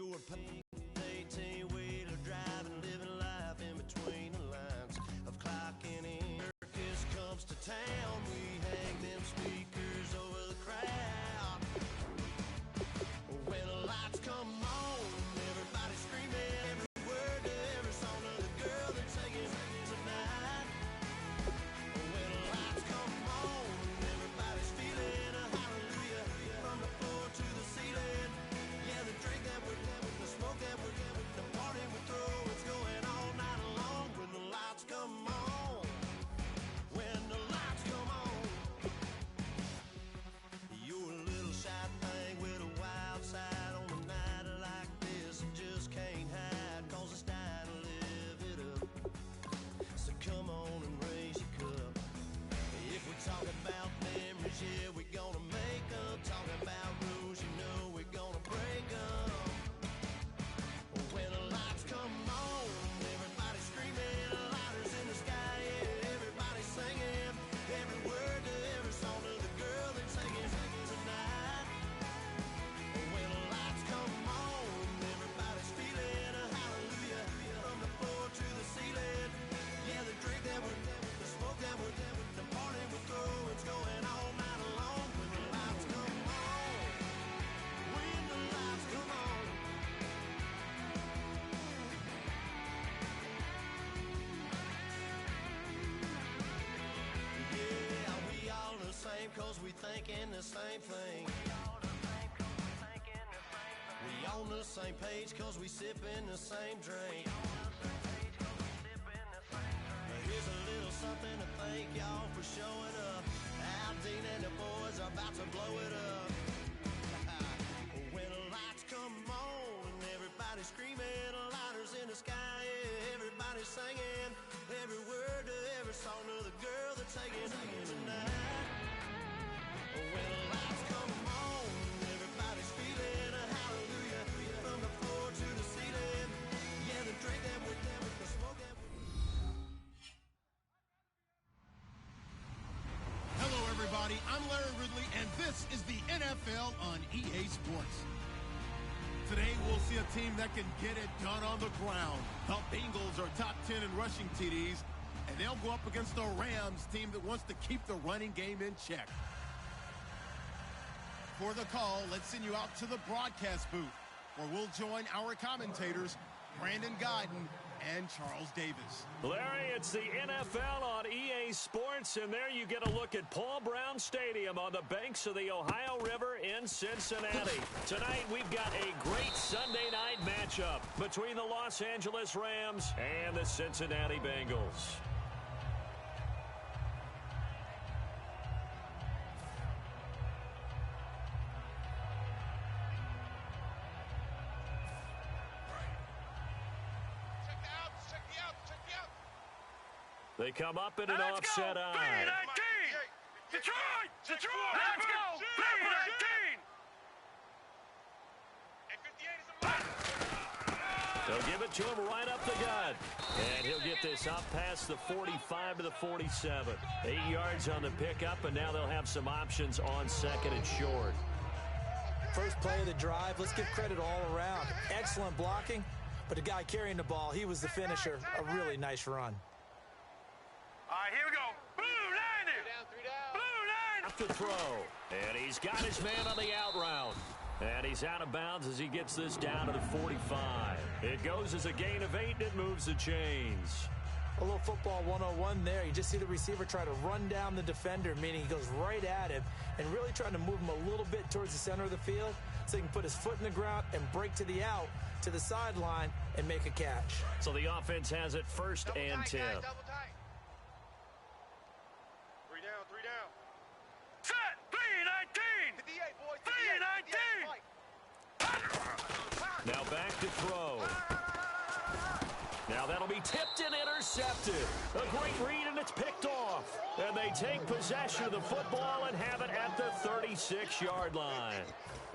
You were paying 18-wheeler driving, living life in between the lines of clocking in. Circus comes to town, we hang them speakers over the crowd. When the lights come on, everybody screaming every word to every song of the girl that's singing tonight. When the lights come on, everybody's feeling a hallelujah from the floor to the ceiling. Yeah, the drink that we're having, the smoke that we're having, the party we throw, it's going all night long. When the lights come on, when the lights come on, you're a little shy thing with a wild side on a night like this. You just can't hide, cause it's time to live it up. So come on and raise your cup. If we talk about memories, yeah, we're gonna make up. Talking about rules, you know we're gonna break up. When the lights come on, everybody's screaming, lighters in the sky, yeah, everybody's singing every word to every song of the girl that's singing tonight. When the lights come on, everybody's feeling a hallelujah from the floor to the ceiling. Yeah, the drink that we're having, the smoke that we're having, the party we throw, it's going all night long. When the lights come on, when the lights come on. Yeah, we all the same cause we thinking the same thing. We on the same page cause we sipping the same drink. Here's a little something to thank y'all for showing up. Aldine and the boys are about to blow it up. When the lights come on, everybody's screaming, lighters in the sky, yeah, everybody's singing every word to every song of the girl that's singing tonight. When the lights come on, everybody's feeling a hallelujah from the floor to the ceiling. Yeah, the drink that we're having, the smoke that we're... Hello, everybody. I'm Larry Ridley, and this is the NFL on EA Sports. Today, we'll see a team that can get it done on the ground. The Bengals are top 10 in rushing TDs, and they'll go up against the Rams team that wants to keep the running game in check. For the call, let's send you out to the broadcast booth, where we'll join our commentators, Brandon Guyton and Charles Davis. Larry, it's the NFL on EA Sports, and there you get a look at Paul Brown Stadium on the banks of the Ohio River in Cincinnati. Tonight, we've got a great Sunday night matchup between the Los Angeles Rams and the Cincinnati Bengals. They come up in an offset eye. Detroit! Let's go! B-19! They'll give it to him right up the gut. And he'll get this up past the 45 to the 47. 8 yards on the pickup, and now they'll have some options on second and short. First play of the drive, let's give credit all around. Excellent blocking, but the guy carrying the ball, he was the finisher. A really nice run. All right, here we go. Blue line it. Blue line. Off the throw. And he's got his man on the out route. And he's out of bounds as he gets this down to the 45. It goes as a gain of 8, and it moves the chains. A little football 101 there. You just see the receiver try to run down the defender, meaning he goes right at him and really trying to move him a little bit towards the center of the field so he can put his foot in the ground and break to the out, to the sideline, and make a catch. So the offense has it first and 10. Double tight. Three down. Set! 3-19! 58, boys. 3-19! Now back to throw. Now that'll be tipped and intercepted. A great read, and it's picked off. And they take possession of the football and have it at the 36-yard line.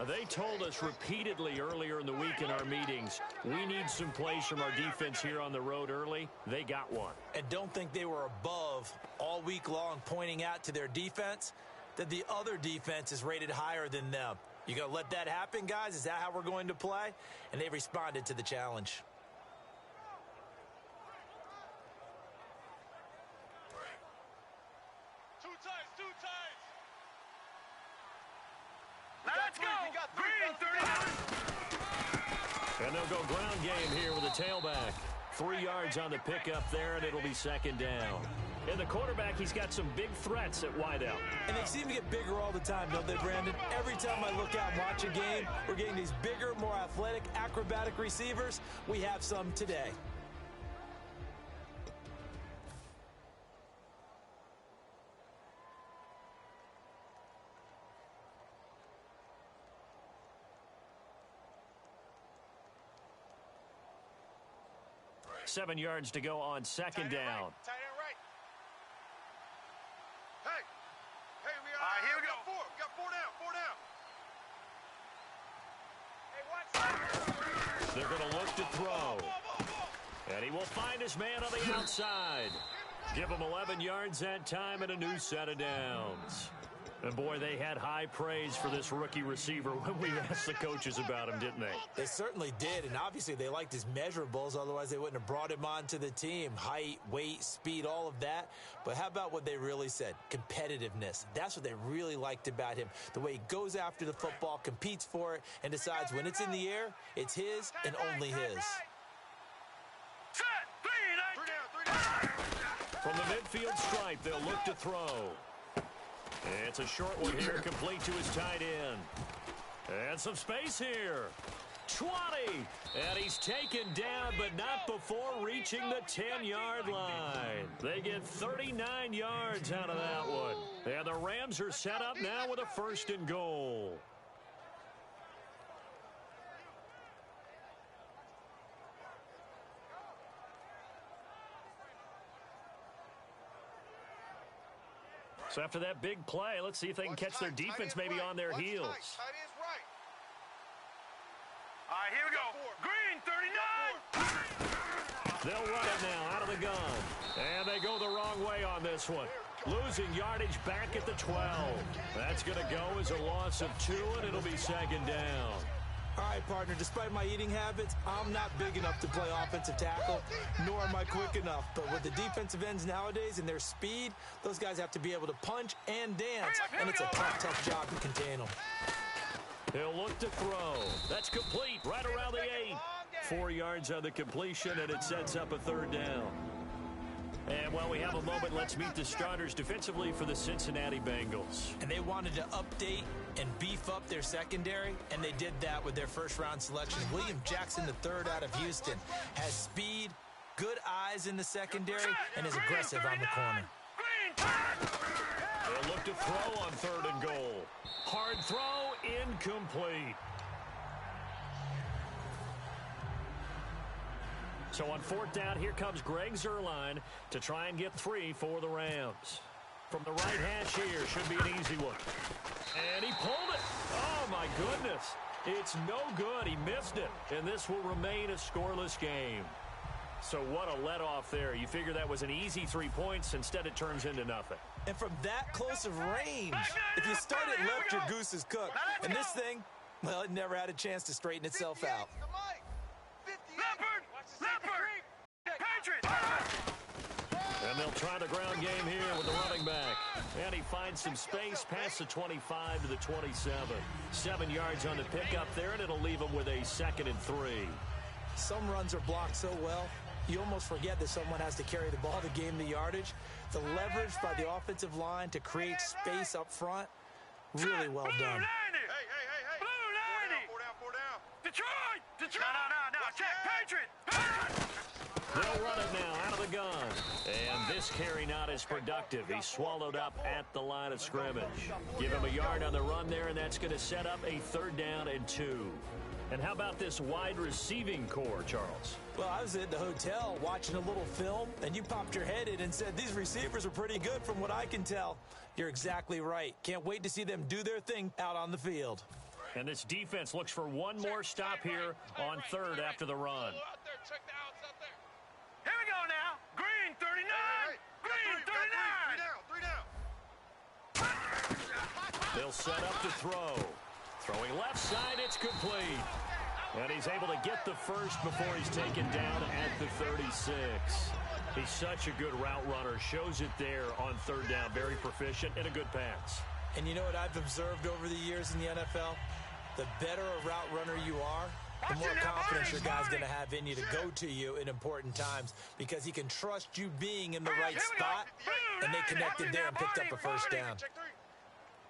They told us repeatedly earlier in the week in our meetings, we need some plays from our defense here on the road early. They got one. And don't think they were above all week long pointing out to their defense that the other defense is rated higher than them. You going to let that happen, guys? Is that how we're going to play? And they responded to the challenge. Two tights. Let's go. Green 39. And they'll go ground game here with a tailback. 3 yards on the pickup there, and it'll be second down. And the quarterback, he's got some big threats at wideout. And they seem to get bigger all the time, don't they, Brandon? Every time I look out and watch a game, we're getting these bigger, more athletic, acrobatic receivers. We have some today. Seven yards to go on second down. Tight end right. Hey, here we go. We got four down. Hey, watch. They're going to look to throw. And he will find his man on the outside. Give him 11 yards that time and a new set of downs. And, boy, they had high praise for this rookie receiver when we asked the coaches about him, didn't they? They certainly did, and obviously they liked his measurables. Otherwise, they wouldn't have brought him onto the team. Height, weight, speed, all of that. But how about what they really said? Competitiveness. That's what they really liked about him. The way he goes after the football, competes for it, and decides when it's in the air, it's his and only his. Set. Three down. From the midfield stripe, they'll look to throw. It's a short one here, complete to his tight end. And some space here. 20. And he's taken down, but not before reaching the 10-yard line. They get 39 yards out of that one. And the Rams are set up now with a 1st and goal. So after that big play, let's see if they can catch their defense maybe on their heels. Tight end's right. All right, here we go. Green 39. They'll run it now out of the gun. And they go the wrong way on this one. Losing yardage back at the 12. That's going to go as a loss of 2, and it'll be second down. All right, partner, despite my eating habits, I'm not big enough to play offensive tackle, nor am I quick enough. But with the defensive ends nowadays and their speed, those guys have to be able to punch and dance, and it's a tough job to contain them. He'll look to throw. That's complete right around the 8. 4 yards on the completion, and it sets up a 3rd down. And while we have a moment, let's meet the starters defensively for the Cincinnati Bengals. And they wanted to update and beef up their secondary, and they did that with their first-round selection. William Jackson III out of Houston has speed, good eyes in the secondary, and is aggressive on the corner. They'll look to throw on 3rd and goal. Hard throw, incomplete. So on 4th down, here comes Greg Zuerlein to try and get 3 for the Rams. From the right hash here, should be an easy one. And he pulled it. Oh, my goodness. It's no good. He missed it. And this will remain a scoreless game. So what a let-off there. You figure that was an easy 3 points. Instead, it turns into nothing. And from that close of range, if you start it left, your goose is cooked. And this thing, well, it never had a chance to straighten itself out. And they'll try the ground game here with the running back. And he finds some space past the 25 to the 27. 7 yards on the pickup there, and it'll leave him with a 2nd and 3. Some runs are blocked so well, you almost forget that someone has to carry the ball to gain the yardage. The leverage by the offensive line to create space up front, really well done. Hey. Blue 90. Four down. Detroit. No. Check. Patriot. They'll run it now out of the gun. And this carry not as productive. He's swallowed up at the line of scrimmage. Give him a yard on the run there, and that's going to set up a 3rd down and 2. And how about this wide receiving core, Charles? Well, I was at the hotel watching a little film, and you popped your head in and said, these receivers are pretty good from what I can tell. You're exactly right. Can't wait to see them do their thing out on the field. And this defense looks for one more stop here on 3rd after the run. Here we go now. Green 39. Green 39. 3 down. They'll set up to throw. Throwing left side, it's complete. And he's able to get the first before he's taken down at the 36. He's such a good route runner. Shows it there on third down. Very proficient and a good pass. And you know what I've observed over the years in the NFL? The better a route runner you are, the more confidence your guy's going to have in you to go to you in important times because he can trust you being in the right spot, and they connected there and picked up a first down.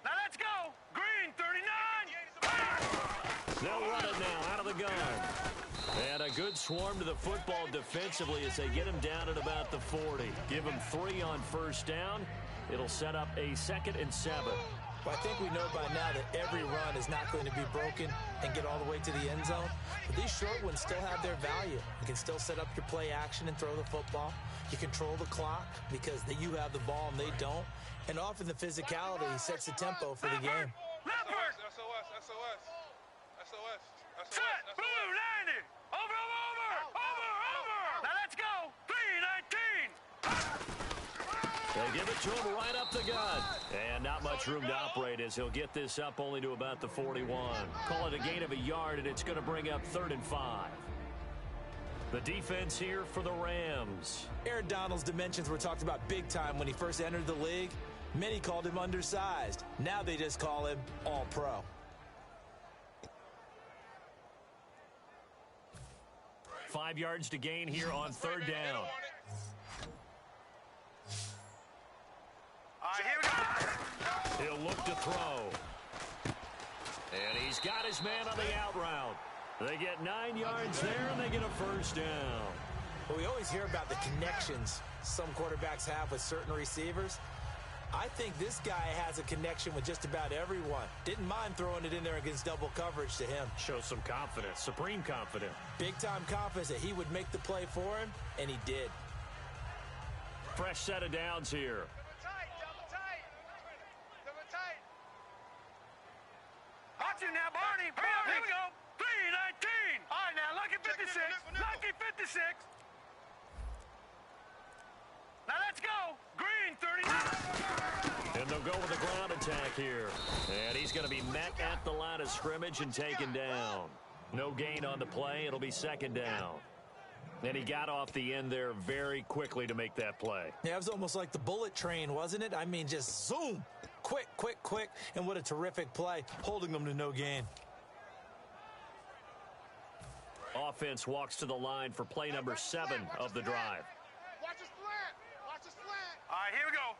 Now let's go. Green, 39. They'll run it now out of the gun. And a good swarm to the football defensively as they get him down at about the 40. Give him 3 on first down. It'll set up a 2nd and 7. Well, I think we know by now that every run is not going to be broken and get all the way to the end zone. But these short ones still have their value. You can still set up your play action and throw the football. You control the clock because you have the ball and they don't. And often the physicality sets the tempo for the game. Leopard. SOS. Set. Blue, 90. Over. Now let's go. 319. They give it to him right up the gut. And not much room to operate as he'll get this up only to about the 41. Call it a gain of a yard, and it's going to bring up 3rd and 5. The defense here for the Rams. Aaron Donald's dimensions were talked about big time when he first entered the league. Many called him undersized. Now they just call him all-pro. Five yards to gain here on third down. All right, here we go. He'll look to throw. And he's got his man on the out route. They get 9 yards there, and they get a first down. Well, we always hear about the connections some quarterbacks have with certain receivers. I think this guy has a connection with just about everyone. Didn't mind throwing it in there against double coverage to him. Shows some confidence, supreme confidence. Big-time confidence that he would make the play for him, and he did. Fresh set of downs here. Double tight. Watch it now, Barney. Here we go. 319. All right, now, lucky 56. Lucky 56. Now let's go. Green, 39. And they'll go with a ground attack here. And he's going to be met at the line of scrimmage and taken down. No gain on the play. It'll be 2nd down. And he got off the end there very quickly to make that play. Yeah, it was almost like the bullet train, wasn't it? I mean, just zoom. Quick. And what a terrific play, holding them to no gain. Offense walks to the line for play number 7 of the drive. Watch his flat. All right, here we go.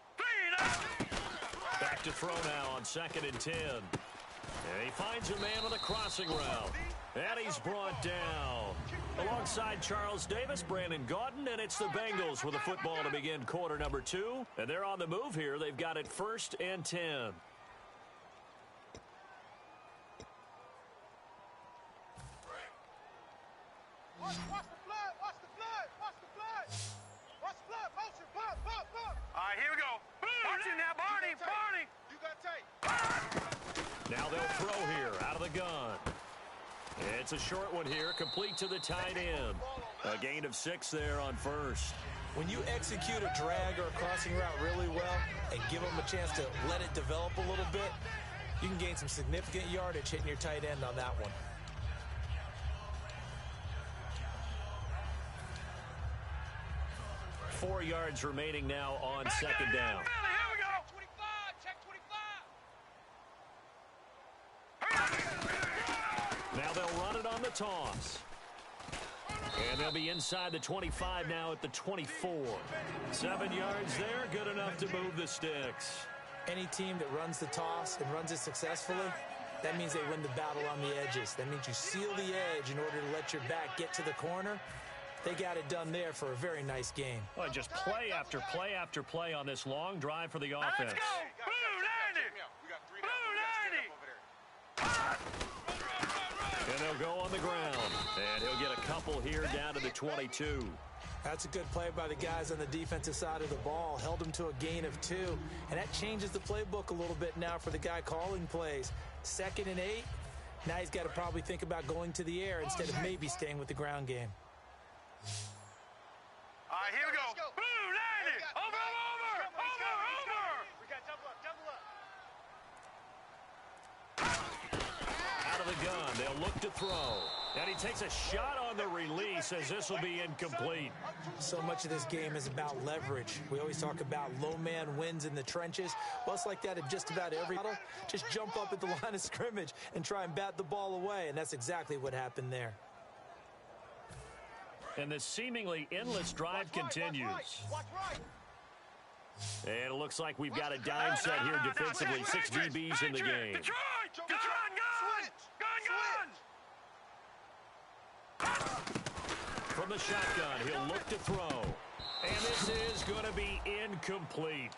3-9. Back to throw now on 2nd and 10. And he finds a man on a crossing route. And he's brought down. Alongside Charles Davis, Brandon Gaudin, and it's the Bengals with the football to begin quarter number 2. And they're on the move here. They've got it 1st and 10. Watch the flood. Motion. All right, here we go. Watch it now, Barney. You got tight. Now they'll throw here out of the gun. It's a short one here, complete to the tight end. A gain of 6 there on first. When you execute a drag or a crossing route really well and give them a chance to let it develop a little bit, you can gain some significant yardage hitting your tight end on that one. Four yards remaining now on 2nd down. Here we go. 25. Check 25. Now they'll run it on the toss. And they'll be inside the 25 now at the 24. 7 yards there, good enough to move the sticks. Any team that runs the toss and runs it successfully, that means they win the battle on the edges. That means you seal the edge in order to let your back get to the corner. They got it done there for a very nice game. Well, just play after play after play on this long drive for the Now offense. let's go. Blue 90. We got 3 Blue 90. And they'll go on the ground. And he'll get a couple here down to the 22. That's a good play by the guys on the defensive side of the ball. Held them to a gain of 2. And that changes the playbook a little bit now for the guy calling plays. 2nd and 8. Now he's got to probably think about going to the air instead of maybe staying with the ground game. All right, here we go. Blue 90. Over. We got double up. of the gun. They'll look to throw. And he takes a shot on the release as this will be incomplete. So much of this game is about leverage. We always talk about low man wins in the trenches. Well, it's like that in just about every battle. Just jump up at the line of scrimmage and try and bat the ball away, and that's exactly what happened there. And the seemingly endless drive continues. Watch right. And it looks like we've got a dime set here defensively. 6 DBs in the game. Detroit! Gun! From the shotgun, he'll look to throw. And this is going to be incomplete.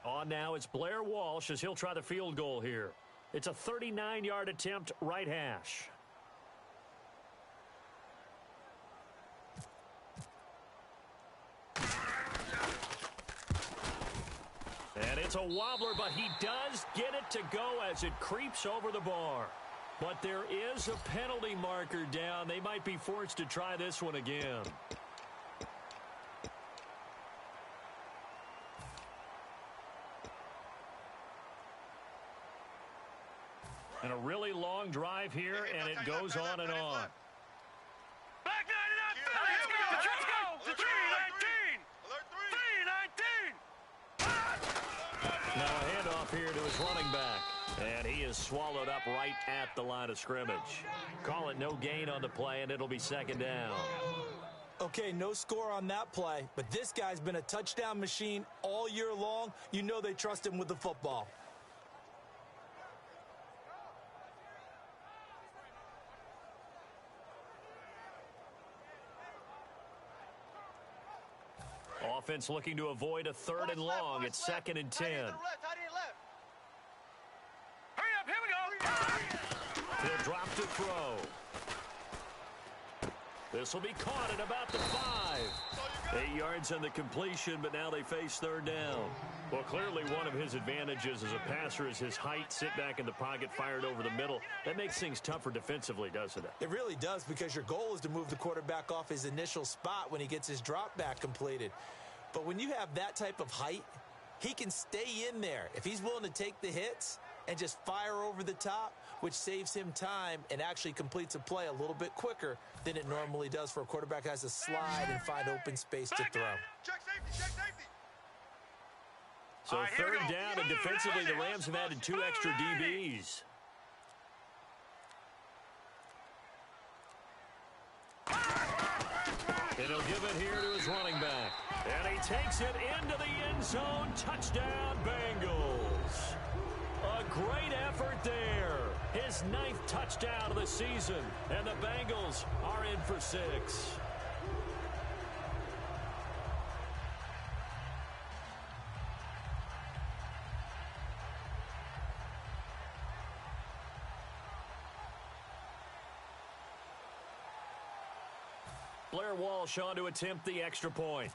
On now, it's Blair Walsh as he'll try the field goal here. It's a 39-yard attempt, right hash. And it's a wobbler, but he does get it to go as it creeps over the bar. But there is a penalty marker down. They might be forced to try this one again. And a really long drive here, and it goes on and on. Back 99, let's go! 319! 319! Now a handoff here to his running back. And he is swallowed up right at the line of scrimmage. Call it no gain on the play, and it'll be second down. Okay, no score on that play, but this guy's been a touchdown machine all year long. You know they trust him with the football. Offense looking to avoid a third and long. It's 2nd and 10. Tight end left. Hurry up, here we go! He'll drop to throw. This will be caught at about the 5. 8 yards on the completion, but now they face third down. Well, clearly one of his advantages as a passer is his height. Sit back in the pocket, fired over the middle. That makes things tougher defensively, doesn't it? It really does, because your goal is to move the quarterback off his initial spot when he gets his drop back completed. But when you have that type of height, he can stay in there if he's willing to take the hits and just fire over the top, which saves him time and actually completes a play a little bit quicker than it normally does for a quarterback who has to slide and find open space to throw. Check safety. So third down, and defensively the Rams have added 2 extra DBs. And he'll give it here to his running back. And he takes it into the end zone. Touchdown, Bengals. A great effort there. His 9th touchdown of the season. And the Bengals are in for 6. Blair Walsh on to attempt the extra point.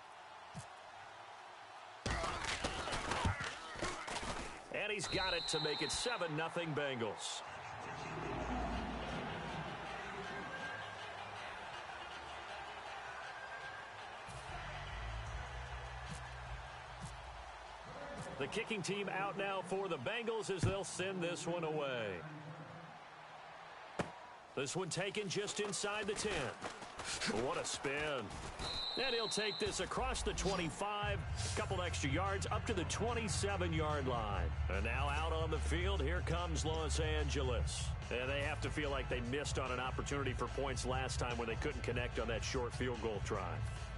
And he's got it to make it 7-0 Bengals. The kicking team out now for the Bengals as they'll send this one away. This one taken just inside the 10. What a spin. And he'll take this across the 25, a couple extra yards up to the 27-yard line. And now out on the field, here comes Los Angeles. And they have to feel like they missed on an opportunity for points last time when they couldn't connect on that short field goal try.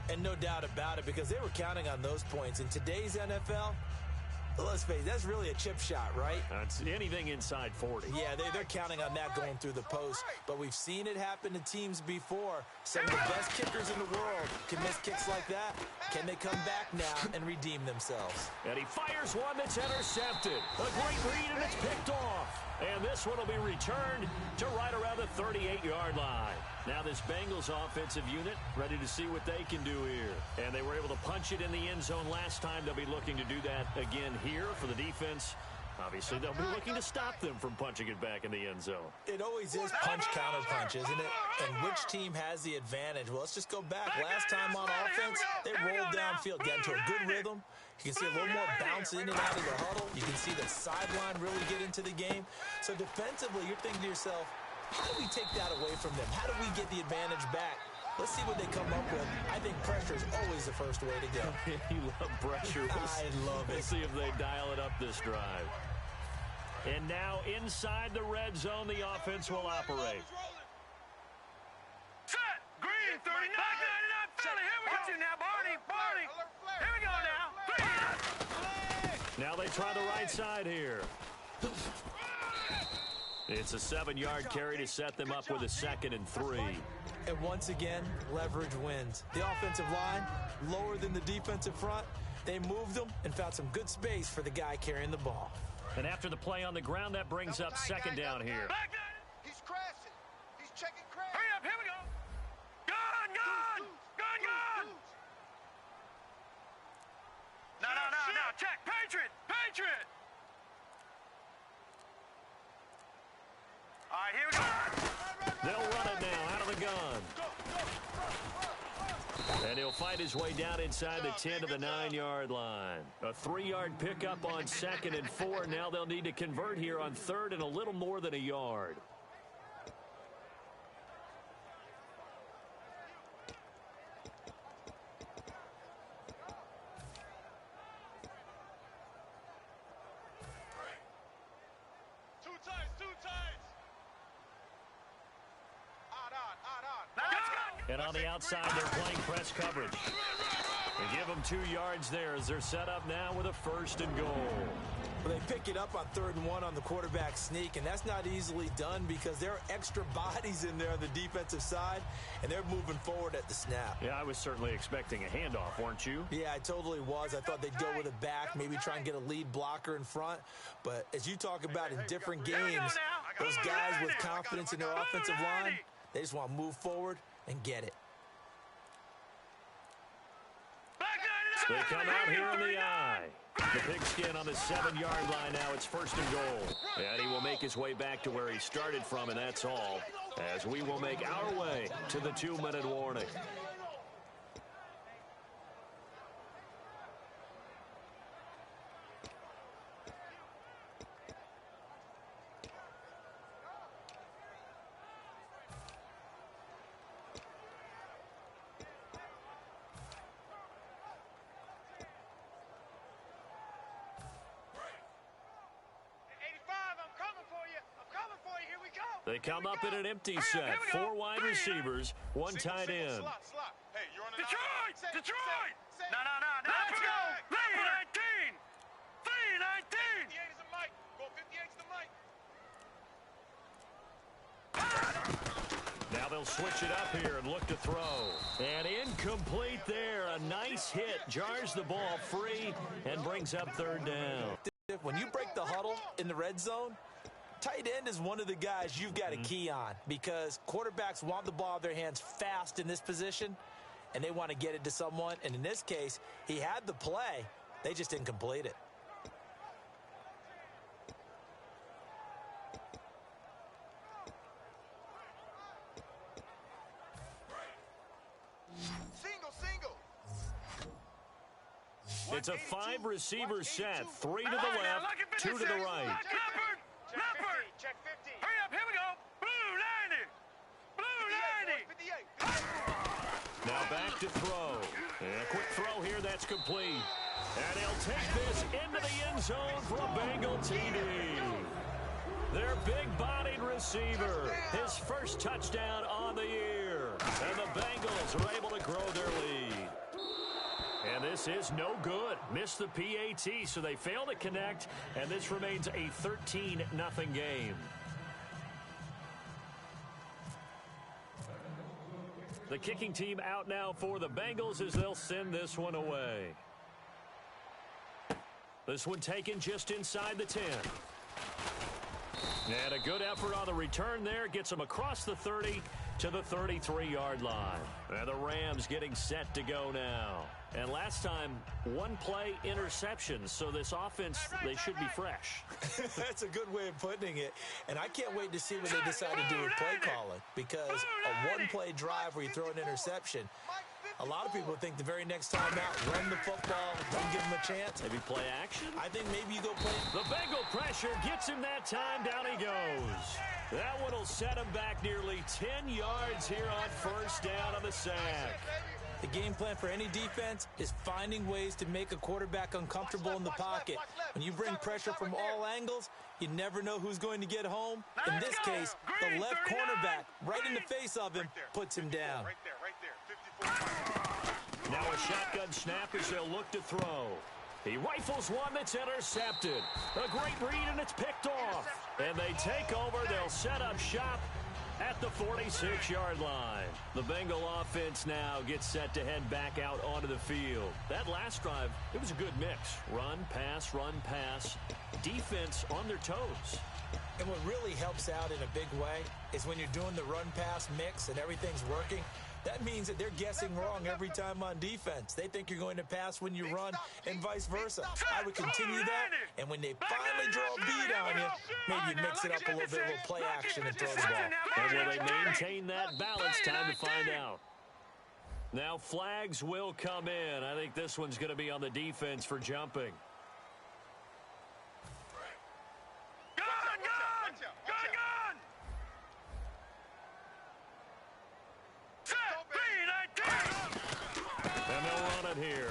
And no doubt about it, because they were counting on those points. In today's NFL, let's face it, that's really a chip shot, right? It's anything inside 40. Yeah, they're counting on that going through the post. But we've seen it happen to teams before. Some of the best kickers in the world can miss kicks like that. Can they come back now and redeem themselves? And he fires one that's intercepted. A great read, and it's picked off. And this one will be returned to right around the 38-yard line. Now this Bengals offensive unit ready to see what they can do here. And they were able to punch it in the end zone last time. They'll be looking to do that again here for the defense. Obviously, they'll be looking to stop them from punching it back in the end zone. It always is punch-counter-punch, isn't it? And which team has the advantage? Well, let's just go back. Last time on offense, they rolled downfield, got into a good rhythm. You can see a little more bounce in and out of the huddle. You can see the sideline really get into the game. So defensively, you're thinking to yourself, how do we take that away from them? How do we get the advantage back? Let's see what they come up with. I think pressure is always the first way to go. You love pressure. I love it. We'll see if they dial it up this drive. And now inside the red zone, the offense will operate. Set. Green, 39. Back 99, Philly. Here we go. Now, Barney. Here we go now. Now they try the right side here. It's a 7-yard carry to set them up with a 2nd and 3. And once again, leverage wins. The offensive line, lower than the defensive front. They moved them and found some good space for the guy carrying the ball. And after the play on the ground, that brings up 2nd down here. He's crashing. He's checking crash. Hurry up. Here we go. Gone. No. Check. Patriot. All right, here we go. They'll run it now out of the gun. And he'll fight his way down inside the 10 to the 9-yard line. A 3-yard pickup on 2nd and 4. Now they'll need to convert here on 3rd and a little more than a yard. Two times. And on the outside, they're playing press coverage. They give them 2 yards there as they're set up now with a 1st and goal. Well, they pick it up on 3rd and 1 on the quarterback sneak, and that's not easily done because there are extra bodies in there on the defensive side, and they're moving forward at the snap. Yeah, I was certainly expecting a handoff, weren't you? Yeah, I totally was. I thought they'd go with a back, maybe try and get a lead blocker in front. But as you talk about in different games, those guys with confidence in their offensive line, they just want to move forward and get it. They come out here in the eye. The pigskin on the 7-yard line now. It's 1st and goal. And he will make his way back to where he started from, and that's all, as we will make our way to the 2-minute warning. They come up in an empty set. 4 wide receivers, 1 tight end. Detroit! No. Let's go! 319! 319! 58 is a mic. Go 58 is the mic. Now they'll switch it up here and look to throw. And incomplete there. A nice hit. Jars the ball free and brings up 3rd down. When you break the huddle in the red zone, tight end is one of the guys you've got to key on because quarterbacks want the ball in their hands fast in this position, and they want to get it to someone. And in this case, he had the play. They just didn't complete it. Single. It's a 5-receiver set. 3 to the left, 2 to the right. Leopard! Check 50. Hurry up, here we go! Blue 90! 58. Now back to throw. And a quick throw here, that's complete. And he'll take this into the end zone for a Bengal TD. Their big-bodied receiver, his first touchdown on the year. And the Bengals are able to grow their lead. And this is no good. Missed the PAT, so they fail to connect, and this remains a 13-0 game. The kicking team out now for the Bengals as they'll send this one away. This one taken just inside the 10. And a good effort on the return there. Gets them across the 30 to the 33-yard line. And the Rams getting set to go now. And last time, one play interception, so this offense, they should be fresh. That's a good way of putting it. And I can't wait to see what they decide to do with play calling, because a one-play drive where you throw an interception, a lot of people think the very next time out, run the football, don't give them a chance. Maybe play action? I think maybe you go play. The Bengal pressure gets him that time. Down he goes. That one will set him back nearly 10 yards here on first down on the sack. The game plan for any defense is finding ways to make a quarterback uncomfortable in the pocket. When you bring pressure from all angles, you never know who's going to get home. In this case, the left cornerback, right in the face of him, puts him down. Right there. 54. Now a shotgun snap as they'll look to throw. He rifles one that's intercepted. A great read, and it's picked off. And they take over. They'll set up shop at the 46-yard line. The Bengal offense now gets set to head back out onto the field. That last drive, it was a good mix. Run, pass, defense on their toes. And what really helps out in a big way is when you're doing the run-pass mix and everything's working, that means that they're guessing wrong every time on defense. They think you're going to pass when you run and vice versa. I would continue that, and when they finally draw a bead on you, maybe you mix it up a little bit, a little play action, and throw the ball. And will they maintain that balance? Time to find out. Now flags will come in. I think this one's going to be on the defense for jumping. Here.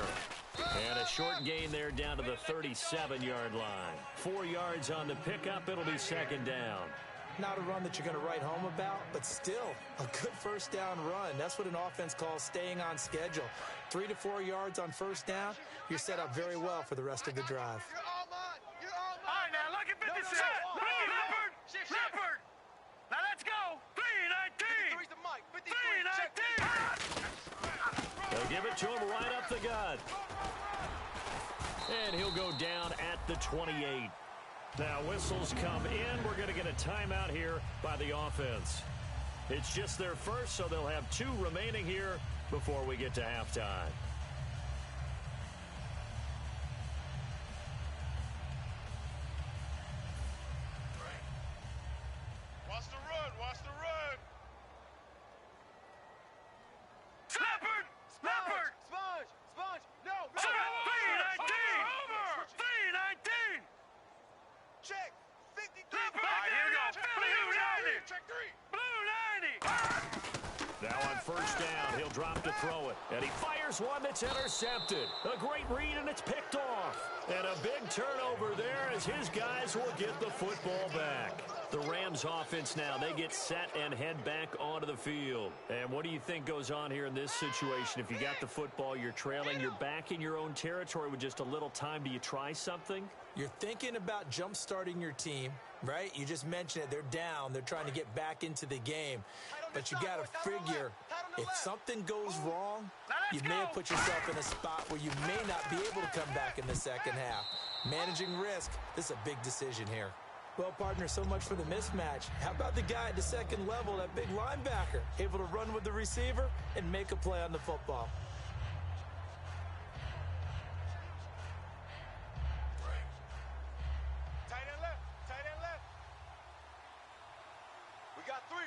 And a short gain there down to the 37-yard line. 4 yards on the pickup. It'll be second down. Not a run that you're going to write home about, but still a good first down run. That's what an offense calls staying on schedule. 3 to 4 yards on first down. You're set up very well for the rest of the drive. You're all mine. You're all mine. All right, now look at 56. Leopard. Now let's go. 319. 53's the mic. 53. Check. 319. They'll give it to him right up the gut. And he'll go down at the 28. Now whistles come in. We're going to get a timeout here by the offense. It's just their first, so they'll have 2 remaining here before we get to halftime. Watch the run. Watch the run. Leopard. Sponge. No. 319. 319. Check. 53. All right, here we go. Blue 90. Check 3. Blue 90. Now on first down, he'll drop to throw it. And he fires one that's intercepted. A great read, and it's picked off. And a big turnover there as his guys will get the football back. The Rams offense now, they get set and head back onto the field. And what do you think goes on here in this situation? If you got the football, you're trailing, you're back in your own territory with just a little time. Do you try something? You're thinking about jump-starting your team, right? You just mentioned it. They're down. They're trying to get back into the game. But you got to figure, if something goes wrong, you may have put yourself in a spot where you may not be able to come back in the second half. Managing risk, this is a big decision here. Well, partner, so much for the mismatch. How about the guy at the second level, that big linebacker, able to run with the receiver and make a play on the football? Tight end left. We got three.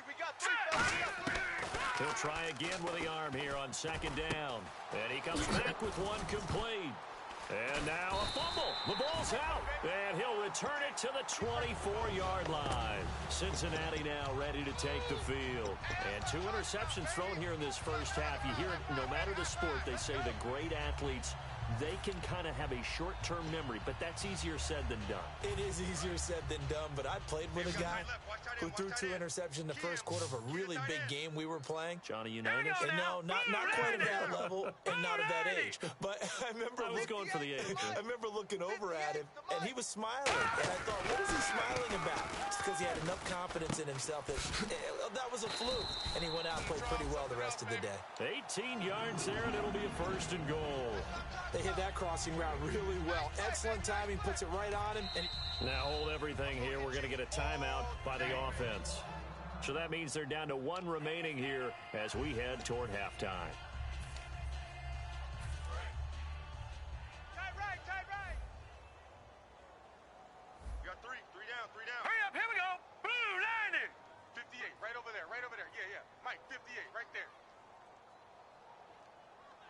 He'll try again with the arm here on second down. And he comes back with one complete. And now a fumble. The ball's out. And he'll return it to the 24-yard line. Cincinnati now ready to take the field. And 2 interceptions thrown here in this first half. You hear it, no matter the sport, they say the great athletes, they can kind of have a short-term memory, but that's easier said than done. It is easier said than done, but I played with a guy who threw 2 interceptions in the first quarter of a really big game we were playing. Johnny Unitas? And no, not quite at that level and not at that age. But I remember going for the age. I remember looking over at him, and he was smiling. And I thought, what is he smiling about? It's because he had enough confidence in himself that was a fluke. And he went out and played pretty well the rest of the day. 18 yards there, and it'll be a first and goal. They hit that crossing route really well. Excellent timing, puts it right on him. And now hold everything here. We're going to get a timeout by the offense. So that means they're down to 1 remaining here as we head toward halftime. Tight right, tight right. You got three down. Hurry up, here we go. Blue 90. 58, right over there. Yeah. Mike, 58, right there.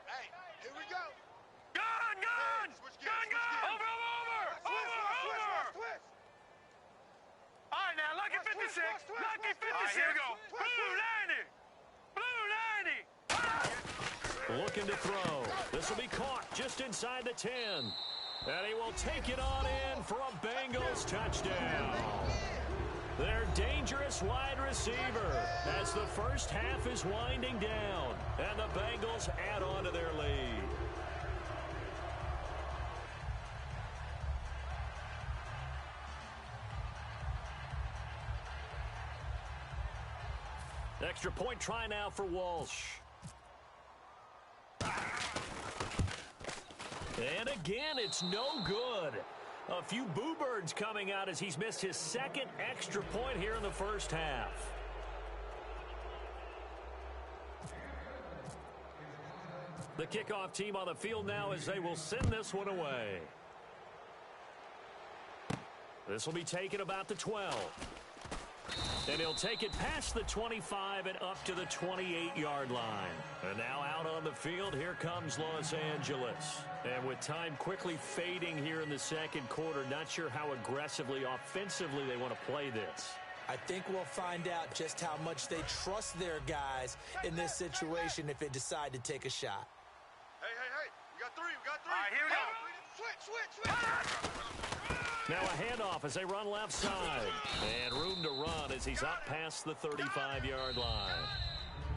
Hey, here we go. Gun! Hey, switch gears, switch gears. Over! Twist. All right, now, lucky 56. Lucky 56. All right, here we go. Blue 90. Looking to throw. This will be caught just inside the 10. And he will take it on in for a Bengals touchdown. Their dangerous wide receiver as the first half is winding down. And the Bengals add on to their lead. Extra point try now for Walsh. And again, it's no good. A few boo birds coming out as he's missed his second extra point here in the first half. The kickoff team on the field now as they will send this one away. This will be taken about the 12. And he'll take it past the 25 and up to the 28-yard line. And now out on the field, here comes Los Angeles. And with time quickly fading here in the second quarter, not sure how aggressively, offensively they want to play this. I think we'll find out just how much they trust their guys in this situation if they decide to take a shot. Hey. We got three. All right, here we go. Switch. Now a handoff as they run left side. And room to run as he's up past the 35-yard line.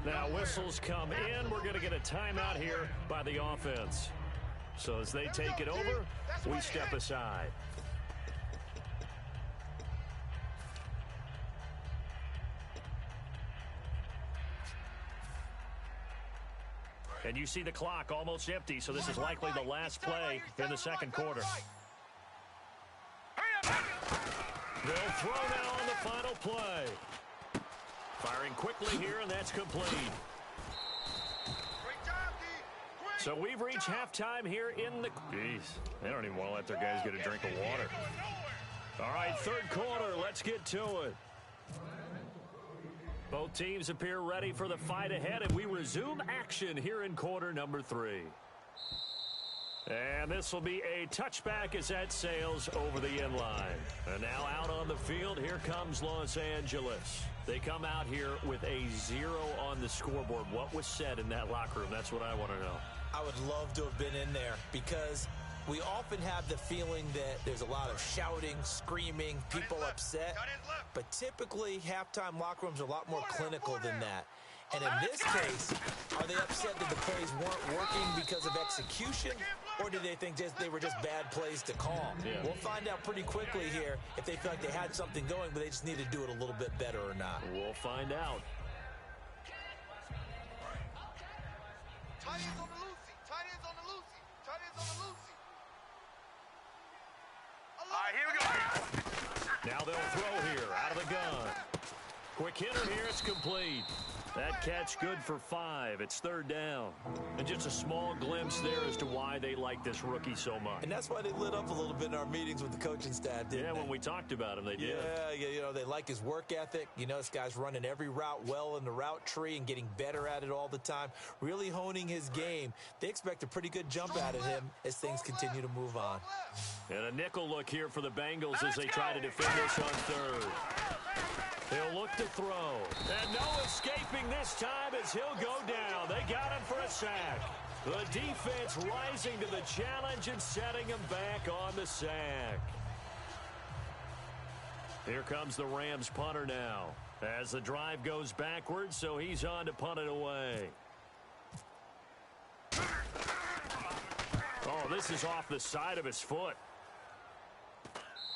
Now whistles come in. We're going to get a timeout here by the offense. So as they take it over, we step aside. And you see the clock almost empty, so this is likely the last play in the second quarter. They'll throw now on the final play. Firing quickly here, and that's complete. So we've reached halftime here in the... Jeez, they don't even want to let their guys get a drink of water. All right, third quarter, let's get to it. Both teams appear ready for the fight ahead, and we resume action here in quarter number 3. And this will be a touchback as that sails over the end line. And now out on the field, here comes Los Angeles. They come out here with a 0 on the scoreboard. What was said in that locker room? That's what I want to know. I would love to have been in there because we often have the feeling that there's a lot of shouting, screaming, people upset. But typically, halftime locker rooms are a lot more clinical than that. And in this case, are they upset that the plays weren't working because of execution, or do they think they were just bad plays to call? Yeah. We'll find out pretty quickly here if they feel like they had something going, but they just need to do it a little bit better or not. We'll find out. Tight ends on the Lucy. All right, here we go. Now they'll throw here out of the gun. Quick hitter here, it's complete. That catch good for 5. It's third down. And just a small glimpse there as to why they like this rookie so much. And that's why they lit up a little bit in our meetings with the coaching staff, didn't they? When we talked about him, they did. Yeah, they like his work ethic. You know, this guy's running every route well in the route tree and getting better at it all the time, really honing his game. They expect a pretty good jump out of him as things continue to move on. And a nickel look here for the Bengals as they try to defend this on third. He'll look to throw. And no escaping this time as he'll go down. They got him for a sack. The defense rising to the challenge and setting him back on the sack. Here comes the Rams punter now as the drive goes backwards, so he's on to punt it away. Oh, this is off the side of his foot.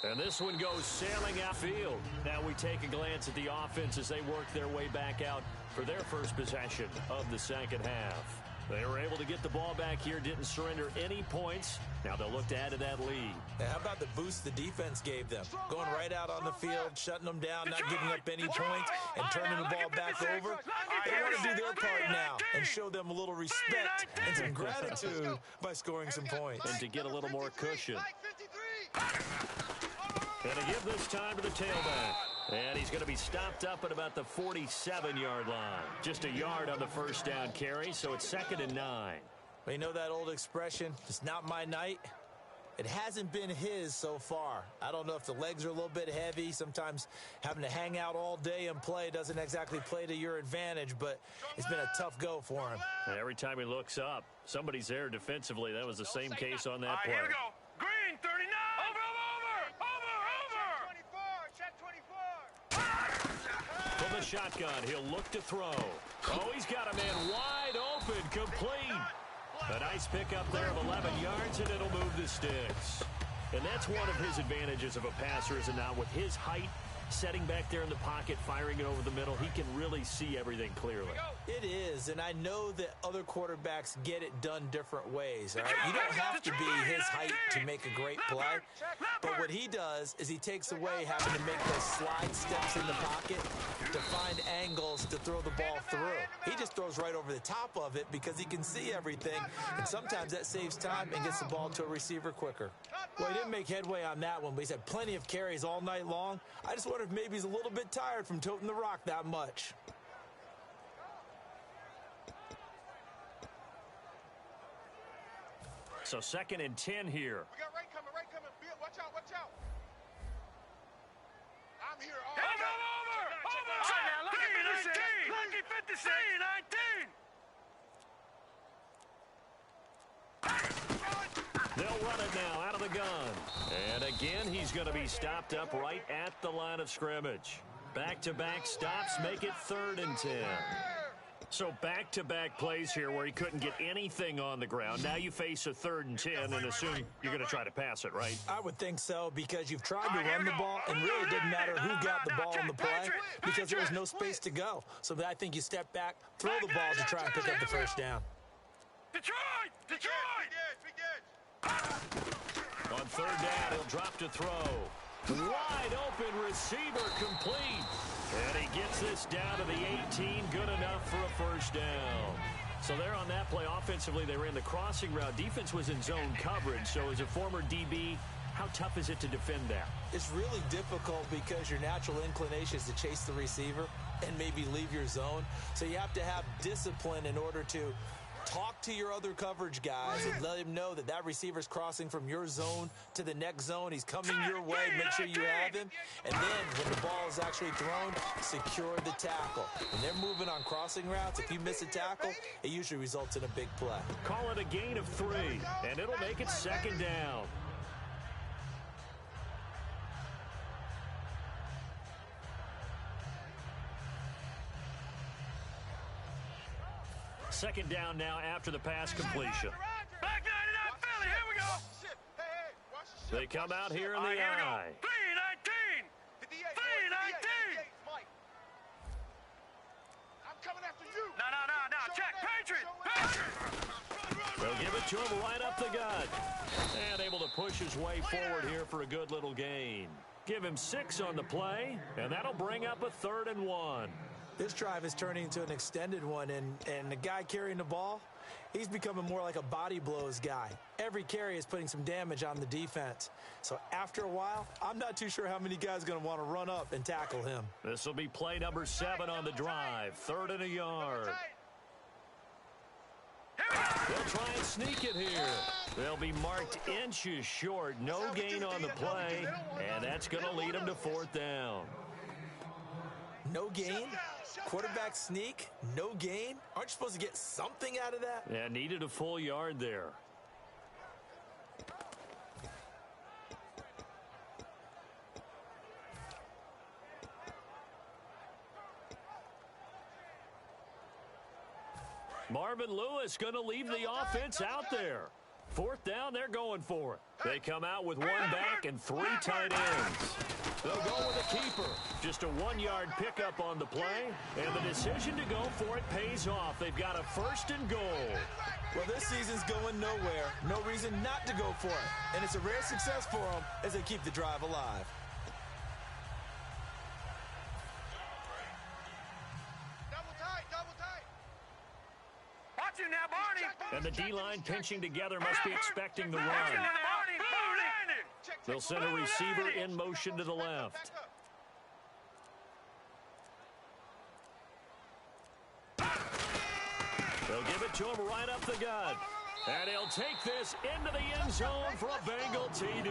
And this one goes sailing outfield. Now we take a glance at the offense as they work their way back out for their first possession of the second half. They were able to get the ball back here, didn't surrender any points. Now they'll look to add to that lead. And how about the boost the defense gave them? Going right out on the field, shutting them down, not giving up any points, and turning the ball back over. They want to do their part now and show them a little respect and some gratitude by scoring some points. And to get a little more cushion. And to give this time to the tailback. And he's going to be stopped up at about the 47-yard line. Just a yard on the first down carry, so it's 2nd and 9. Well, you know that old expression, it's not my night? It hasn't been his so far. I don't know if the legs are a little bit heavy. Sometimes having to hang out all day and play doesn't exactly play to your advantage, but it's been a tough go for him. And every time he looks up, somebody's there defensively. That was the same case on that play. Here we go. Green, 39. From the shotgun, he'll look to throw. Oh, he's got a man wide open, complete. A nice pickup there of 11 yards, and it'll move the sticks. And that's one of his advantages of a passer, is it not? With his height, setting back there in the pocket, firing it over the middle, he can really see everything clearly. It is, and I know that other quarterbacks get it done different ways, all right? You don't have to be his height to make a great play, but what he does is he takes away having to make those slide steps in the pocket to find angles to throw the ball through. He just throws right over the top of it because he can see everything, and sometimes that saves time and gets the ball to a receiver quicker. Well, he didn't make headway on that one, but he's had plenty of carries all night long. I just wonder if maybe he's a little bit tired from toting the rock that much. So 2nd and 10 here. We got right coming. Bill, watch out. I'm here all Over. Now, lucky 56. 19. They'll run it now out of the gun. And again, he's going to be stopped up right at the line of scrimmage. Back-to-back stops make it 3rd and 10. So back-to-back plays here where he couldn't get anything on the ground. Now you face a 3rd and 10 and assume you're going to try to pass it, right? I would think so, because you've tried to run the ball and really it didn't matter who got the ball in the play because there was no space to go. So I think you step back, throw the ball to try and pick up the first down. Detroit! We did. On 3rd down, he'll drop to throw. Wide open receiver, complete. And he gets this down to the 18, good enough for a first down. So there on that play, offensively, they ran the crossing route. Defense was in zone coverage. So as a former DB, how tough is it to defend that? It's really difficult because your natural inclination is to chase the receiver and maybe leave your zone. So you have to have discipline in order to talk to your other coverage guys and let him know that that receiver's crossing from your zone to the next zone. He's coming your way. Make sure you have him. And then when the ball is actually thrown, secure the tackle. When they're moving on crossing routes, if you miss a tackle, it usually results in a big play. Call it a gain of 3, and it'll make it 2nd down. Second down now after the pass completion. Back 99 Philly, here we go. They come out here in the eye. 319. 319. I'm coming after you. No. Check. Patriot. They'll give it to him right up the gut. And able to push his way forward here for a good little gain. Give him 6 on the play, and that'll bring up a 3rd and 1. This drive is turning into an extended one, and the guy carrying the ball, he's becoming more like a body blows guy. Every carry is putting some damage on the defense. So after a while, I'm not too sure how many guys are going to want to run up and tackle him. This will be play number 7 on the drive. 3rd and a yard. They'll try and sneak it here. They'll be marked inches short. No gain on the play, and that's going to lead them to 4th down. No gain? Quarterback sneak? No gain? Aren't you supposed to get something out of that? Yeah, needed a full yard there. Marvin Lewis going to leave the offense out there. 4th down, they're going for it. They come out with 1 back and 3 tight ends. They'll go with a keeper. Just a 1-yard pickup on the play, and the decision to go for it pays off. They've got a 1st and goal. Well, this season's going nowhere. No reason not to go for it. And it's a rare success for them as they keep the drive alive. Double tight, double tight. Watch you now, Barney. And the D-line pinching together must be expecting the Watch you run. now, Barney. They'll send a receiver in motion to the left. They'll give it to him right up the gut. And he'll take this into the end zone for a Bengal TD.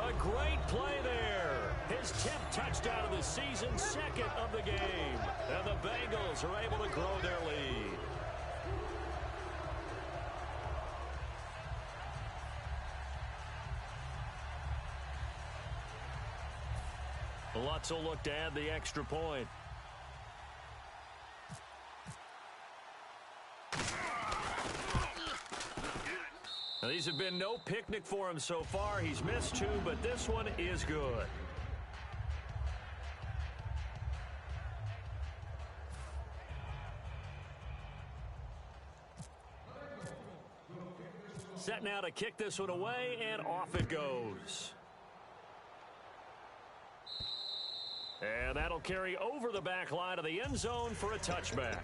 A great play there. His 10th touchdown of the season, second of the game. And the Bengals are able to grow their lead. Lutz will look to add the extra point. Now, these have been no picnic for him so far. He's missed 2, but this one is good. Set now to kick this one away, and off it goes. And that'll carry over the back line of the end zone for a touchback.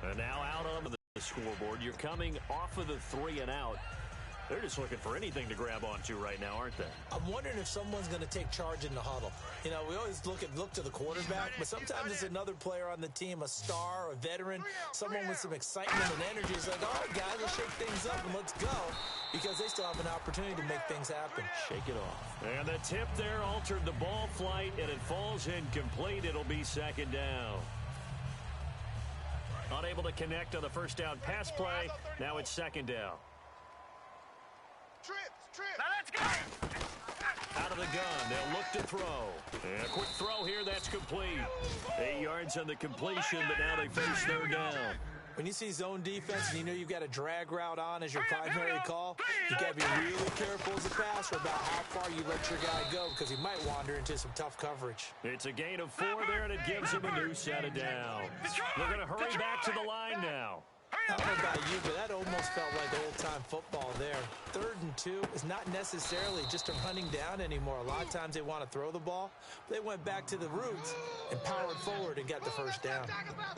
And now out on the scoreboard. You're coming off of the 3 and out. They're just looking for anything to grab onto right now, aren't they? I'm wondering if someone's going to take charge in the huddle. You know, we always look to the quarterback, but sometimes it's another player on the team, a star, a veteran, someone with some excitement and energy. It's like, all right, guys, let's shake things up and let's go, because they still have an opportunity to make things happen. Shake it off. And the tip there altered the ball flight, and it falls incomplete. It'll be second down. Unable to connect on the first down pass play. Now it's second down. Trips. Now let's go. Out of the gun, they'll look to throw. And a quick throw here, that's complete. 8 yards on the completion, but now they face third down. When you see zone defense and you know you've got a drag route on as your primary call, you've got to be really careful as a passer about how far you let your guy go, because he might wander into some tough coverage. It's a gain of 4 there, and it gives him a new set of downs. They're going to hurry back to the line now. I don't know about you, but that almost felt like old-time football there. 3rd and 2 is not necessarily just a running down anymore. A lot of times they want to throw the ball. They went back to the roots and powered forward and got the first down.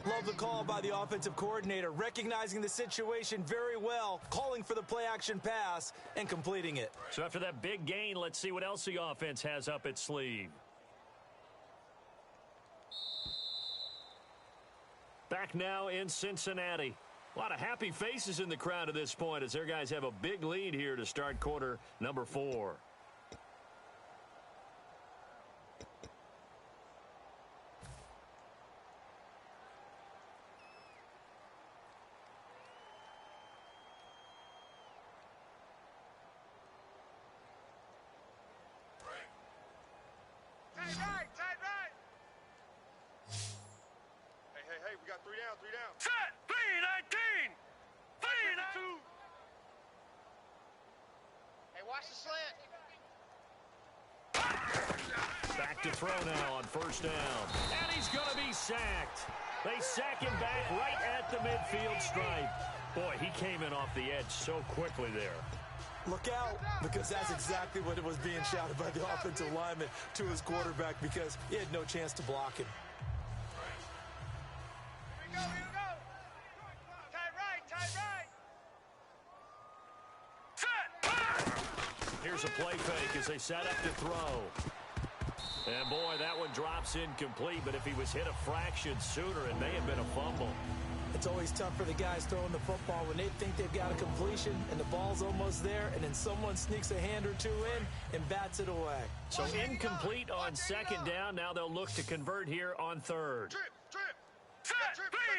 Love the call by the offensive coordinator, recognizing the situation very well, calling for the play-action pass, and completing it. So after that big gain, let's see what else the offense has up its sleeve. Back now in Cincinnati. A lot of happy faces in the crowd at this point as their guys have a big lead here to start quarter number 4. Tight right. Hey, we got 3 down. Set. 3-19. 3-2. Hey, watch the slant. Back to throw now on first down. And he's going to be sacked. They sack him back right at the midfield stripe. Boy, he came in off the edge so quickly there. Look out, because that's exactly what it was being shouted by the offensive lineman to his quarterback, because he had no chance to block him. Here we go. Tight right. Set. Here's a play fake as they set up to throw. And boy, that one drops incomplete, but if he was hit a fraction sooner, it may have been a fumble. It's always tough for the guys throwing the football when they think they've got a completion and the ball's almost there, and then someone sneaks a hand or two in and bats it away. So incomplete on second down. Now they'll look to convert here on third. Trip. Set.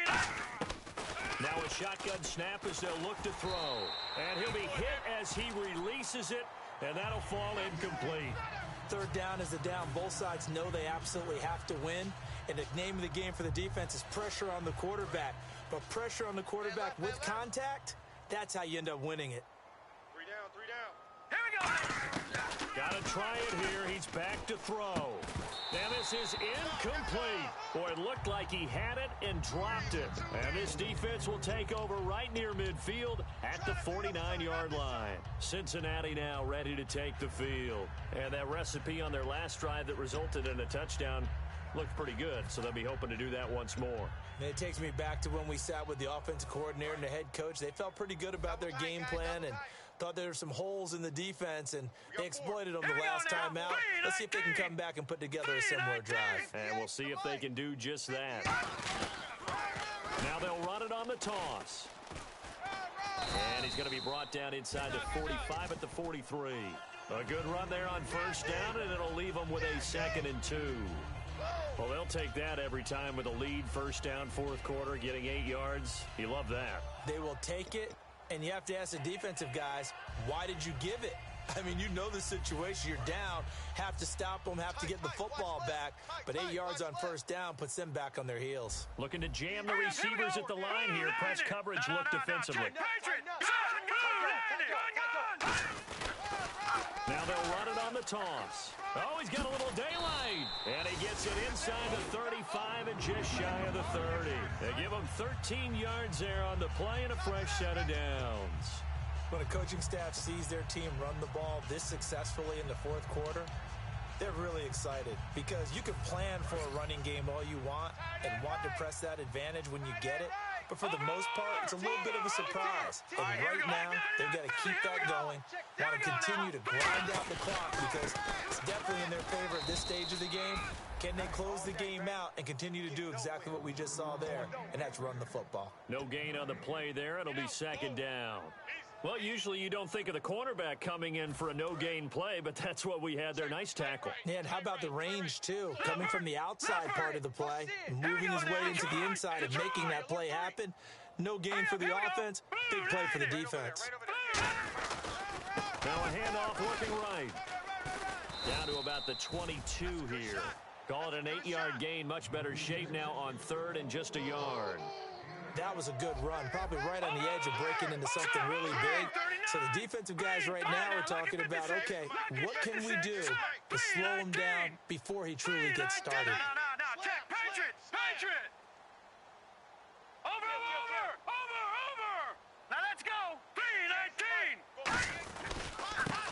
3-9. Now a shotgun snap as they'll look to throw. And he'll be hit as he releases it, and that'll fall incomplete. Third down is the down. Both sides know they absolutely have to win, and the name of the game for the defense is pressure on the quarterback. But pressure on the quarterback with contact, that's how you end up winning it. 3 down. Here we go. Got to try it here. He's back to throw. And this is incomplete. Boy, it looked like he had it and dropped it. And this defense will take over right near midfield at the 49-yard line. Cincinnati now ready to take the field. And that recipe on their last drive that resulted in a touchdown looked pretty good, so they'll be hoping to do that once more. And it takes me back to when we sat with the offensive coordinator and the head coach. They felt pretty good about their game plan and thought there were some holes in the defense, and they exploited them the last time out. Let's see if they can come back and put together a similar drive. And we'll see if they can do just that. Now they'll run it on the toss. And he's going to be brought down inside the 45 at the 43. A good run there on first down, and it'll leave them with a 2nd and 2. Well, they'll take that every time with a lead, first down, fourth quarter, getting 8 yards. You love that. They will take it, and you have to ask the defensive guys, why did you give it? I mean, you know the situation. You're down, have to stop them, have to get the football back. But 8 yards on first down puts them back on their heels. Looking to jam the receivers at the line here. Press coverage look defensively. Now they'll run it on the toss. Oh, he's got a little daylight. And he gets it inside the 35 and just shy of the 30. They give him 13 yards there on the play and a fresh set of downs. When a coaching staff sees their team run the ball this successfully in the fourth quarter, they're really excited because you can plan for a running game all you want and want to press that advantage when you get it. But for the most part, it's a little bit of a surprise. And right now, they've got to keep that going, want to continue to grind out the clock because it's definitely in their favor at this stage of the game. Can they close the game out and continue to do exactly what we just saw there, and that's run the football? No gain on the play there. It'll be 2nd down. Well, usually you don't think of the cornerback coming in for a no-gain play, but that's what we had there. Nice tackle. Yeah, and how about the range, too? Coming from the outside part of the play, moving his way into the inside and making that play happen. No gain for the offense, big play for the defense. Now a handoff looking right. Down to about the 22 here. Call it an 8-yard gain. Much better shape now on 3rd and just a yard. That was a good run, probably right on the edge of breaking into something really big. So the defensive guys right now are talking about, okay, what can we do to slow him down before he truly gets started? No, check. Patriot. Over. Now let's go. 3-19.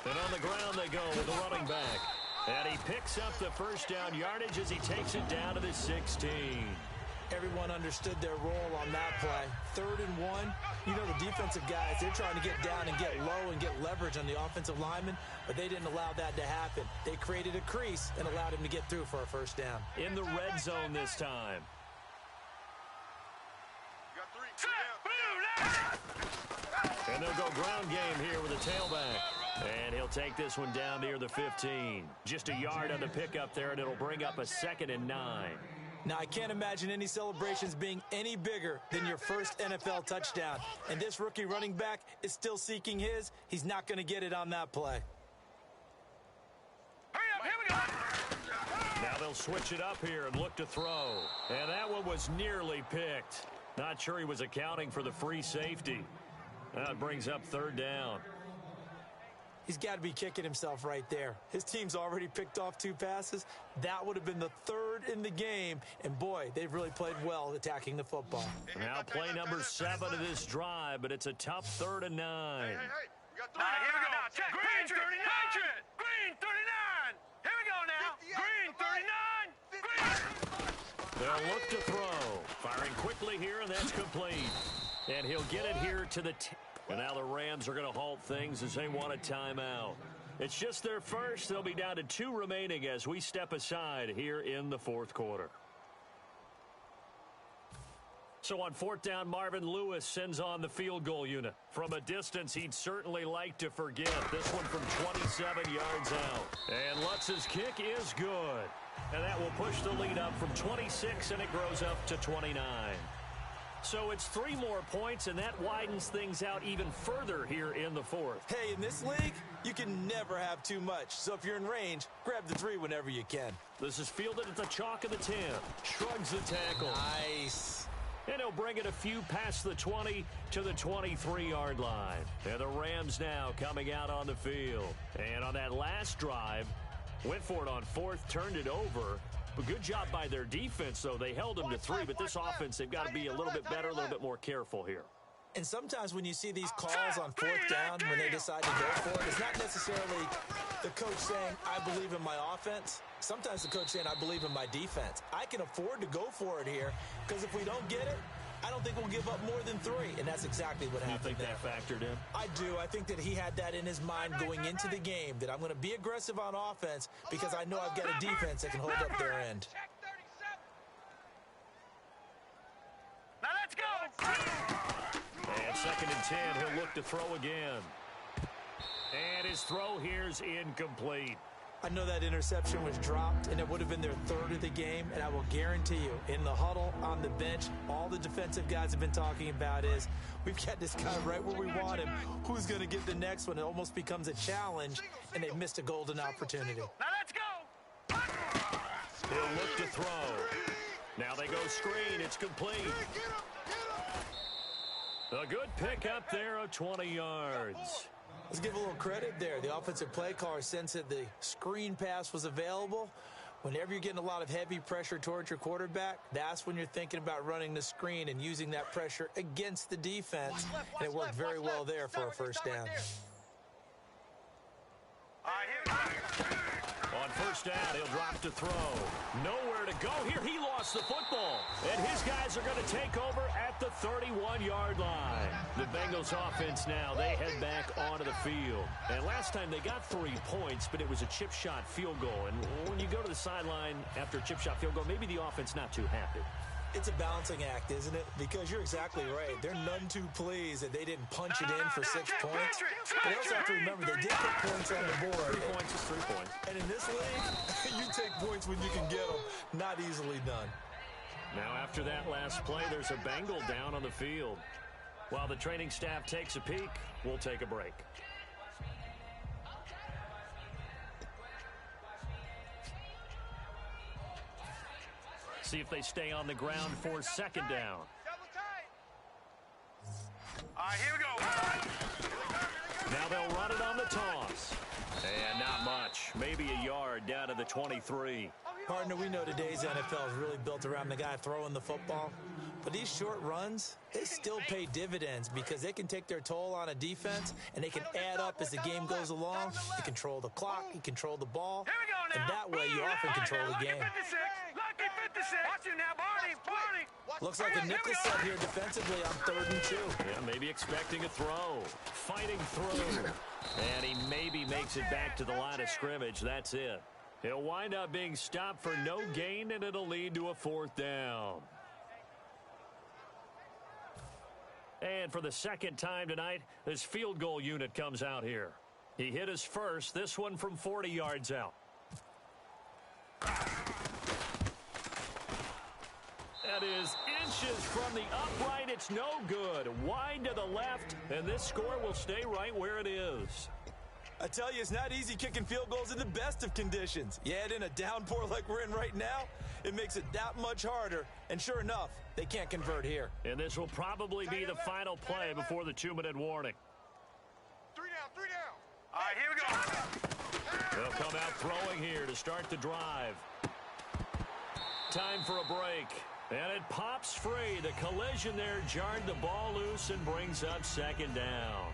And on the ground they go with the running back. And he picks up the first down yardage as he takes it down to the 16. Everyone understood their role on that play. 3rd and 1. You know the defensive guys, they're trying to get down and get low and get leverage on the offensive lineman, but they didn't allow that to happen. They created a crease and allowed him to get through for a first down. In the red zone this time. And they'll go ground game here with a tailback. And he'll take this one down near the 15. Just a yard on the pickup there, and it'll bring up a 2nd and 9. Now, I can't imagine any celebrations being any bigger than your first NFL touchdown. And this rookie running back is still seeking his. He's not going to get it on that play. Hurry up, here we go. Now they'll switch it up here and look to throw. And that one was nearly picked. Not sure he was accounting for the free safety. That brings up 3rd down. He's got to be kicking himself right there. His team's already picked off 2 passes. That would have been the 3rd in the game. And, boy, they've really played well attacking the football. Now play number 7 of this drive, but it's a tough 3rd and 9. Hey, we got 3 Here we go. Now, check. Green 39. Green 39. Here we go now. Green 39. They'll look to throw. Firing quickly here, and that's complete. And he'll get it here to the and now the Rams are going to halt things as they want a timeout. It's just their first. They'll be down to 2 remaining as we step aside here in the fourth quarter. So on 4th down, Marvin Lewis sends on the field goal unit. From a distance, he'd certainly like to forget. This one from 27 yards out. And Lutz's kick is good. And that will push the lead up from 26, and it grows up to 29. So it's 3 more points, and that widens things out even further here in the fourth. Hey, in this league, you can never have too much. So if you're in range, grab the 3 whenever you can. This is fielded at the chalk of the 10. Shrugs the tackle. Nice. And he'll bring it a few past the 20 to the 23-yard line. And the Rams now coming out on the field. And on that last drive, Went for it on fourth, turned it over. But good job by their defense, though. They held them to 3, but this offense, they've got to be a little bit better, a little bit more careful here. And sometimes when you see these calls on fourth down, when they decide to go for it, it's not necessarily the coach saying, I believe in my offense. Sometimes the coach saying, I believe in my defense. I can afford to go for it here because if we don't get it, I don't think we'll give up more than 3, and that's exactly what happened. You think that factored in? I do. I think that he had that in his mind going into the game, that I'm going to be aggressive on offense because I know I've got a defense that can hold up their end. Now let's go. And 2nd and 10, he'll look to throw again. And his throw here's incomplete. I know that interception was dropped, and it would have been their 3rd of the game, and I will guarantee you, in the huddle, on the bench, all the defensive guys have been talking about is, we've got this guy right where we want him. Who's going to get the next one? It almost becomes a challenge, and they've missed a golden opportunity. Now let's go. He'll look to throw. Now they go screen. It's complete. A good pickup there of 20 yards. Let's give a little credit there. The offensive play caller sensed that the screen pass was available. Whenever you're getting a lot of heavy pressure towards your quarterback, that's when you're thinking about running the screen and using that pressure against the defense. And it worked very well there for a first down. On first down, he'll drop to throw. Nowhere to go here. He lost the football. And his guys are going to take over at the 31-yard line. The Bengals offense now, they head back onto the field. And last time they got 3 points, but it was a chip shot field goal. And when you go to the sideline after a chip shot field goal, maybe the offense not too happy. It's a balancing act, isn't it? Because you're exactly right. They're none too pleased that they didn't punch it in for 6 points. But they also have to remember they did put points on the board. 3 points is 3 points. And in this league, you take points when you can get them. Not easily done. Now after that last play, there's a Bengal down on the field. While the training staff takes a peek, we'll take a break. See if they stay on the ground for 2nd down. All right, here we go. Now they'll run it on the toss. And not much. Maybe a yard down to the 23. Partner, we know today's NFL is really built around the guy throwing the football. But these short runs, they still pay dividends because they can take their toll on a defense and they can add up as the game goes along. You control the clock, you control the ball, and that way you often control the game. Lucky 56. Watch it now, Barney. Looks like a nickel set here defensively on 3rd and 2. Yeah, maybe expecting a throw. Fighting through. And he maybe makes it back to the line of scrimmage. That's it. He'll wind up being stopped for no gain, and it'll lead to a 4th down. And for the 2nd time tonight, this field goal unit comes out here. He hit his first, this one from 40 yards out. That is inches from the upright. It's no good. Wide to the left, and this score will stay right where it is. I tell you, it's not easy kicking field goals in the best of conditions. You add in a downpour like we're in right now, it makes it that much harder. And sure enough, they can't convert here. And this will probably be the final play before the 2-minute warning. 3 down. All right, here we go. They'll come out throwing here to start the drive. Time for a break. And it pops free. The collision there jarred the ball loose and brings up 2nd down.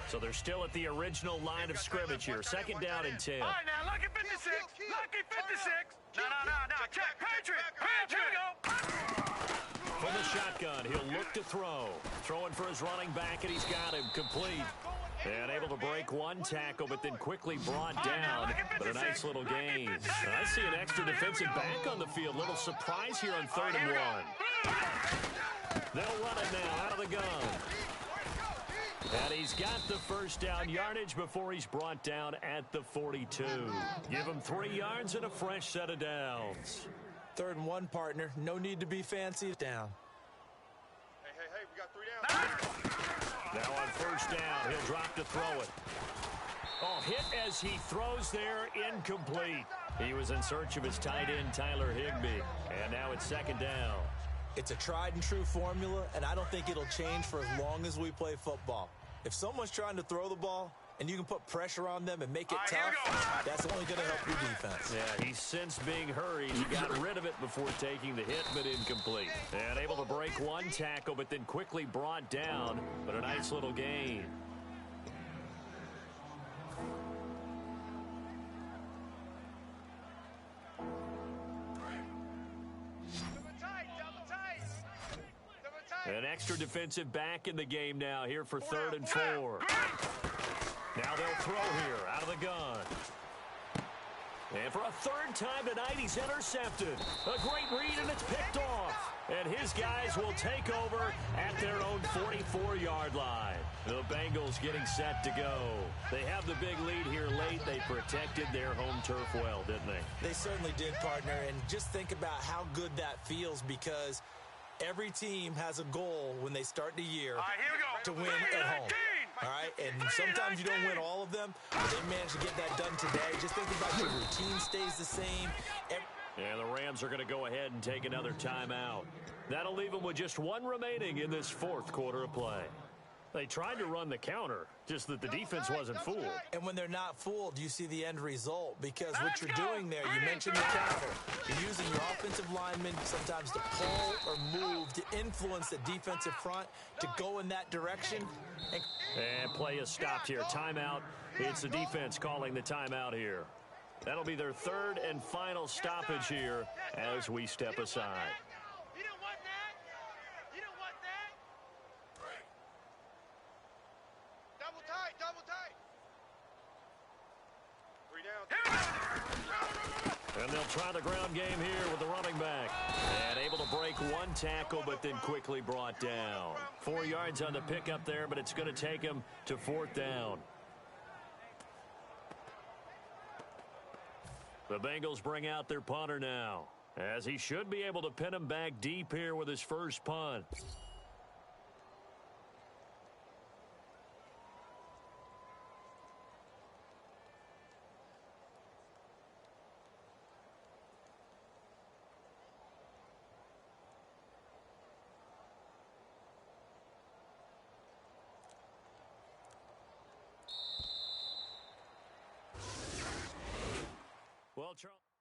So they're still at the original line of scrimmage here. 2nd down and 10. All right, now, lucky 56. Lucky 56. No. Check. Patriot. Here we go. From the shotgun, he'll look to throw. Throwing for his running back, and he's got him complete. And able to break one tackle, but then quickly brought down. But a nice little gain. I see an extra defensive back on the field. Little surprise here on 3rd and 1. They'll run it now out of the gun. And he's got the 1st down yardage before he's brought down at the 42. Give him 3 yards and a fresh set of downs. 3rd and 1, partner. No need to be fancy. Down. Hey, we got 3 down. Now on 1st down, he'll drop to throw it. Oh, hit as he throws there, incomplete. He was in search of his tight end, Tyler Higbee. And now it's second down. It's a tried-and-true formula, and I don't think it'll change for as long as we play football. If someone's trying to throw the ball, and you can put pressure on them and make it tough, that's only going to help your defense. Yeah, he's since being hurried. He got rid of it before taking the hit, but incomplete. And able to break one tackle, but then quickly brought down. But a nice little gain. An extra defensive back in the game now here for 3rd and 4. Now they'll throw here out of the gun. And for a 3rd time tonight, he's intercepted. A great read, and it's picked off. And his guys will take over at their own 44-yard line. The Bengals getting set to go. They have the big lead here late. They protected their home turf well, didn't they? They certainly did, partner. And just think about how good that feels, because every team has a goal when they start the year to win at home. All right, and sometimes you don't win all of them, but they managed to get that done today. Just think about your routine stays the same. And the Rams are going to go ahead and take another timeout. That'll leave them with just one remaining in this 4th quarter of play. They tried to run the counter, just that the defense wasn't fooled. And when they're not fooled, you see the end result, because what you're doing there, you mentioned the counter. You're using your offensive linemen sometimes to pull or move to influence the defensive front to go in that direction. And play is stopped here. Timeout. It's the defense calling the timeout here. That'll be their 3rd and final stoppage here as we step aside. You don't want that. You don't want that. Double tight, double tight. 3 down. And they'll try the ground game here with the running back. And able to break one tackle, but then quickly brought down. 4 yards on the pickup there, but it's going to take him to 4th down. The Bengals bring out their punter now, as he should be able to pin him back deep here with his first punt. Well, Charles.